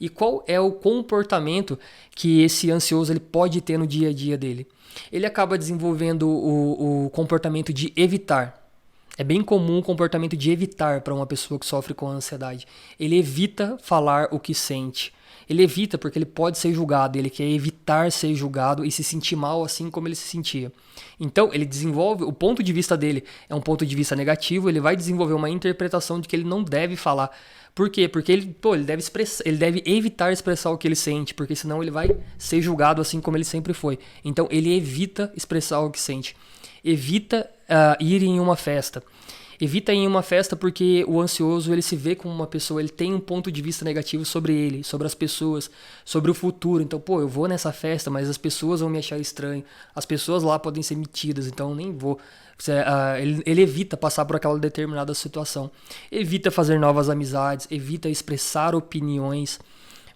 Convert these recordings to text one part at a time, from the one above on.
E qual é o comportamento que esse ansioso ele pode ter no dia a dia dele? Ele acaba desenvolvendo o comportamento de evitar. É bem comum o comportamento de evitar para uma pessoa que sofre com ansiedade. Ele evita falar o que sente. Ele evita porque ele pode ser julgado, ele quer evitar ser julgado e se sentir mal assim como ele se sentia. Então, ele desenvolve, o ponto de vista dele é um ponto de vista negativo, ele vai desenvolver uma interpretação de que ele não deve falar. Por quê? Porque ele deve evitar expressar o que ele sente, porque senão ele vai ser julgado assim como ele sempre foi. Então, ele evita expressar o que sente. Evita ir em uma festa. Evita ir em uma festa porque o ansioso ele se vê como uma pessoa, ele tem um ponto de vista negativo sobre ele, sobre as pessoas, sobre o futuro. Então, pô, eu vou nessa festa, mas as pessoas vão me achar estranho, as pessoas lá podem ser metidas, então eu nem vou. Ele evita passar por aquela determinada situação. Evita fazer novas amizades, evita expressar opiniões.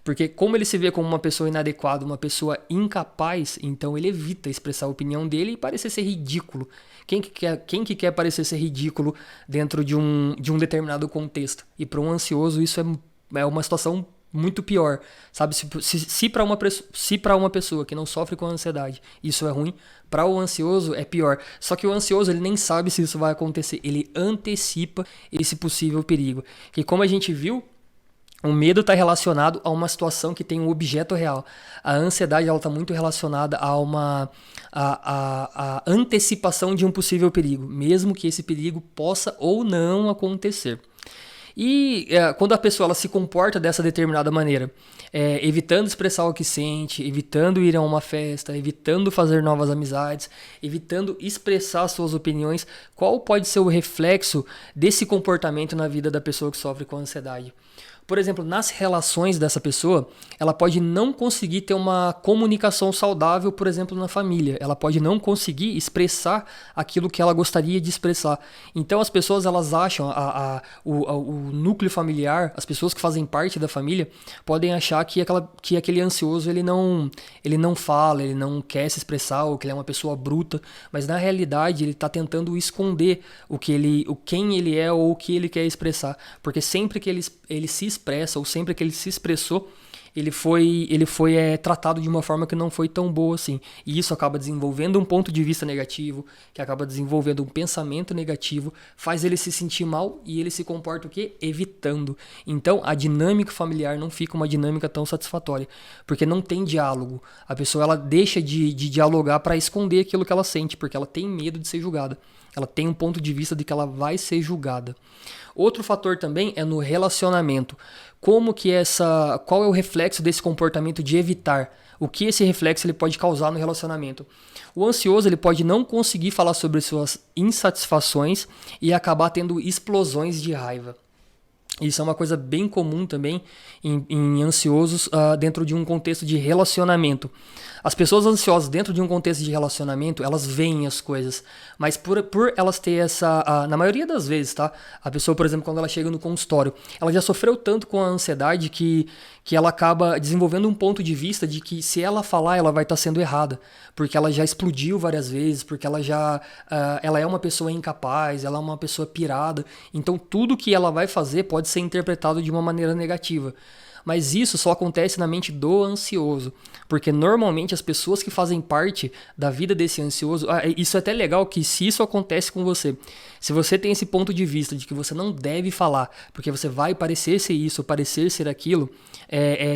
Porque como ele se vê como uma pessoa inadequada, uma pessoa incapaz, então ele evita expressar a opinião dele e parecer ser ridículo. Quem que quer parecer ser ridículo dentro de um determinado contexto? E para um ansioso isso é uma situação muito pior, sabe? Se para uma pessoa que não sofre com ansiedade isso é ruim, para o ansioso é pior. Só que o ansioso ele nem sabe se isso vai acontecer, ele antecipa esse possível perigo. Que como a gente viu, o medo está relacionado a uma situação que tem um objeto real. A ansiedade está muito relacionada a antecipação de um possível perigo, mesmo que esse perigo possa ou não acontecer. E quando a pessoa ela se comporta dessa determinada maneira, evitando expressar o que sente, evitando ir a uma festa, evitando fazer novas amizades, evitando expressar suas opiniões, qual pode ser o reflexo desse comportamento na vida da pessoa que sofre com ansiedade? Por exemplo, nas relações dessa pessoa, ela pode não conseguir ter uma comunicação saudável, por exemplo, na família. Ela pode não conseguir expressar aquilo que ela gostaria de expressar. Então, as pessoas elas acham, o núcleo familiar, as pessoas que fazem parte da família, podem achar que aquele ansioso ele não fala, ele não quer se expressar, ou que ele é uma pessoa bruta. Mas, na realidade, ele está tentando esconder quem ele é ou o que ele quer expressar. Porque sempre que ele se expressa, ou sempre que ele se expressou, ele foi tratado de uma forma que não foi tão boa assim. E isso acaba desenvolvendo um ponto de vista negativo, que acaba desenvolvendo um pensamento negativo, faz ele se sentir mal e ele se comporta o quê? Evitando. Então a dinâmica familiar não fica uma dinâmica tão satisfatória, porque não tem diálogo. A pessoa ela deixa de dialogar para esconder aquilo que ela sente, porque ela tem medo de ser julgada. Ela tem um ponto de vista de que ela vai ser julgada. Outro fator também é no relacionamento. Qual é o reflexo desse comportamento de evitar? O que esse reflexo ele pode causar no relacionamento? O ansioso ele pode não conseguir falar sobre suas insatisfações e acabar tendo explosões de raiva. Isso é uma coisa bem comum também em ansiosos dentro de um contexto de relacionamento. As pessoas ansiosas dentro de um contexto de relacionamento, elas veem as coisas. Mas por elas ter na maioria das vezes, tá? A pessoa, por exemplo, quando ela chega no consultório, ela já sofreu tanto com a ansiedade que ela acaba desenvolvendo um ponto de vista de que se ela falar, ela vai estar sendo errada. Porque ela já explodiu várias vezes, porque ela é uma pessoa incapaz, ela é uma pessoa pirada. Então tudo que ela vai fazer pode ser interpretado de uma maneira negativa. Mas isso só acontece na mente do ansioso, porque normalmente as pessoas que fazem parte da vida desse ansioso, isso é até legal que se isso acontece com você, se você tem esse ponto de vista de que você não deve falar, porque você vai parecer ser isso, parecer ser aquilo,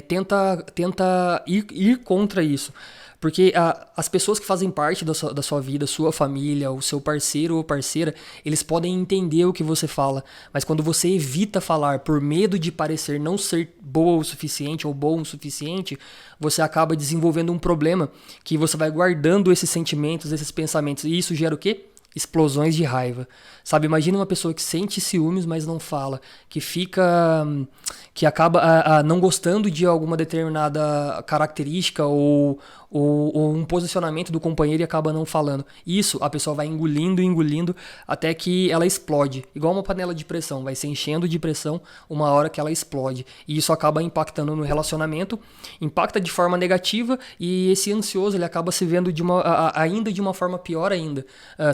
tenta ir contra isso. Porque as pessoas que fazem parte da sua vida, sua família, o seu parceiro ou parceira, eles podem entender o que você fala. Mas quando você evita falar por medo de parecer não ser boa o suficiente ou bom o suficiente, você acaba desenvolvendo um problema que você vai guardando esses sentimentos, esses pensamentos. E isso gera o quê? Explosões de raiva. Sabe, imagina uma pessoa que sente ciúmes, mas não fala, que acaba não gostando de alguma determinada característica ou um posicionamento do companheiro e acaba não falando. Isso a pessoa vai engolindo até que ela explode, igual uma panela de pressão, vai se enchendo de pressão uma hora que ela explode. E isso acaba impactando no relacionamento, impacta de forma negativa e esse ansioso ele acaba se vendo ainda de uma forma pior ainda.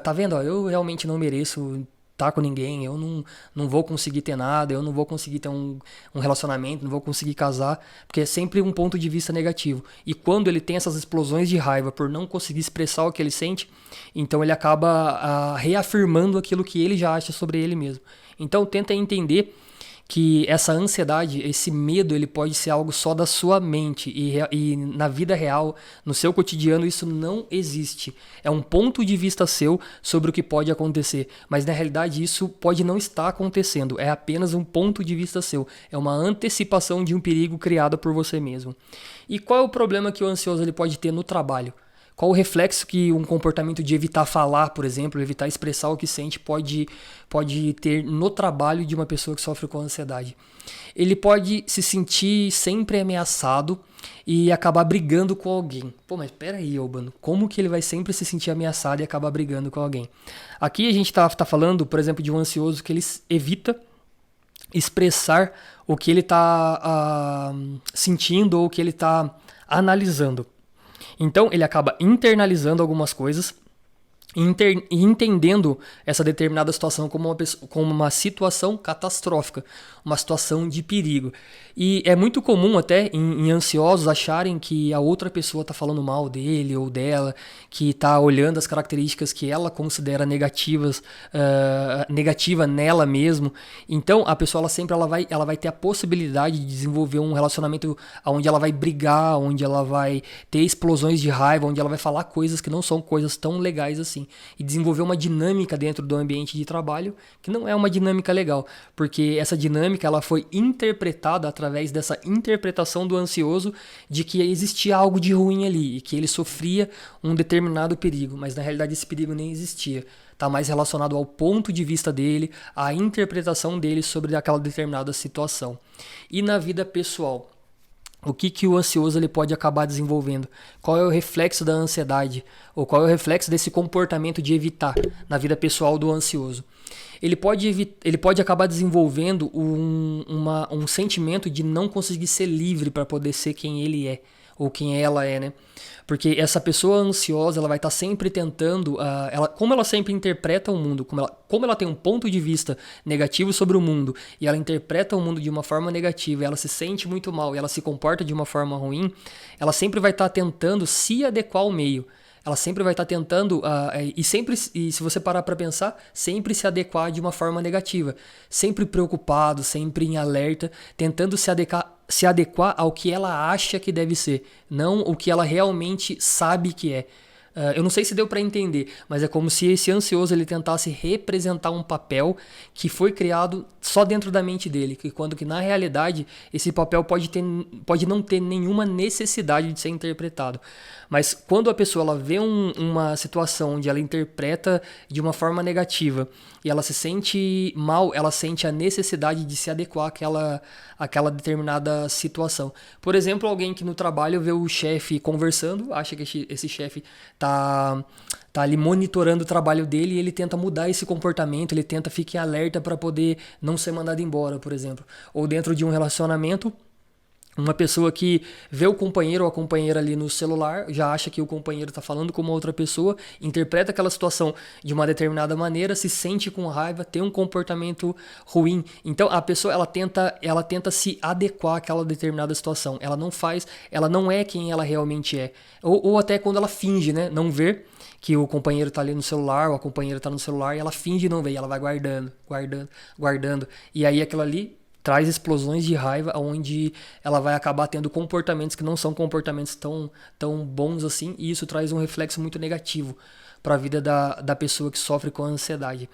Tá vendo? Ó, eu realmente não mereço estar com ninguém, eu não vou conseguir ter nada, eu não vou conseguir ter um relacionamento, não vou conseguir casar, porque é sempre um ponto de vista negativo. E quando ele tem essas explosões de raiva por não conseguir expressar o que ele sente, então ele acaba reafirmando aquilo que ele já acha sobre ele mesmo. Então tenta entender que essa ansiedade, esse medo, ele pode ser algo só da sua mente e na vida real, no seu cotidiano, isso não existe. É um ponto de vista seu sobre o que pode acontecer, mas na realidade isso pode não estar acontecendo, é apenas um ponto de vista seu, é uma antecipação de um perigo criado por você mesmo. E qual é o problema que o ansioso ele pode ter no trabalho? Qual o reflexo que um comportamento de evitar falar, por exemplo, evitar expressar o que sente pode ter no trabalho de uma pessoa que sofre com ansiedade? Ele pode se sentir sempre ameaçado e acabar brigando com alguém. Pô, mas peraí, Albano, como que ele vai sempre se sentir ameaçado e acabar brigando com alguém? Aqui a gente tá falando, por exemplo, de um ansioso que ele evita expressar o que ele está sentindo ou o que ele está analisando. Então ele acaba internalizando algumas coisas e entendendo essa determinada situação como uma situação catastrófica, uma situação de perigo. E é muito comum até em ansiosos acharem que a outra pessoa está falando mal dele ou dela, que está olhando as características que ela considera negativa nela mesmo. Então a pessoa ela vai ter a possibilidade de desenvolver um relacionamento onde ela vai brigar, onde ela vai ter explosões de raiva, onde ela vai falar coisas que não são coisas tão legais assim. E desenvolver uma dinâmica dentro do ambiente de trabalho que não é uma dinâmica legal, porque essa dinâmica ela foi interpretada através dessa interpretação do ansioso de que existia algo de ruim ali e que ele sofria um determinado perigo, mas na realidade esse perigo nem existia. Está mais relacionado ao ponto de vista dele, à interpretação dele sobre aquela determinada situação. E na vida pessoal, o que o ansioso ele pode acabar desenvolvendo? Qual é o reflexo da ansiedade? Ou qual é o reflexo desse comportamento de evitar na vida pessoal do ansioso? Ele pode acabar desenvolvendo um sentimento de não conseguir ser livre para poder ser quem ele é, ou quem ela é, né? Porque essa pessoa ansiosa, ela vai estar sempre tentando, como ela sempre interpreta o mundo, como ela tem um ponto de vista negativo sobre o mundo, e ela interpreta o mundo de uma forma negativa, ela se sente muito mal, e ela se comporta de uma forma ruim, ela sempre vai estar tentando se adequar ao meio. Ela sempre vai estar tentando, e se você parar para pensar, sempre se adequar de uma forma negativa. Sempre preocupado, sempre em alerta, tentando se adequar ao que ela acha que deve ser, não o que ela realmente sabe que é. Eu não sei se deu para entender, mas é como se esse ansioso ele tentasse representar um papel que foi criado só dentro da mente dele, que na realidade esse papel pode não ter nenhuma necessidade de ser interpretado. Mas quando a pessoa ela vê uma situação onde ela interpreta de uma forma negativa e ela se sente mal, ela sente a necessidade de se adequar àquela determinada situação. Por exemplo, alguém que no trabalho vê o chefe conversando, acha que esse chefe tá ali monitorando o trabalho dele e ele tenta mudar esse comportamento, ele tenta ficar alerta para poder não ser mandado embora, por exemplo. Ou dentro de um relacionamento, uma pessoa que vê o companheiro ou a companheira ali no celular, já acha que o companheiro está falando com uma outra pessoa, interpreta aquela situação de uma determinada maneira, se sente com raiva, tem um comportamento ruim. Então a pessoa ela tenta se adequar àquela determinada situação. Ela não é quem ela realmente é. Ou até quando ela finge, né, não ver que o companheiro está ali no celular, ou a companheira está no celular, e ela finge não ver, e ela vai guardando. E aí aquilo ali traz explosões de raiva, onde ela vai acabar tendo comportamentos que não são comportamentos tão bons assim, e isso traz um reflexo muito negativo para a vida da pessoa que sofre com ansiedade.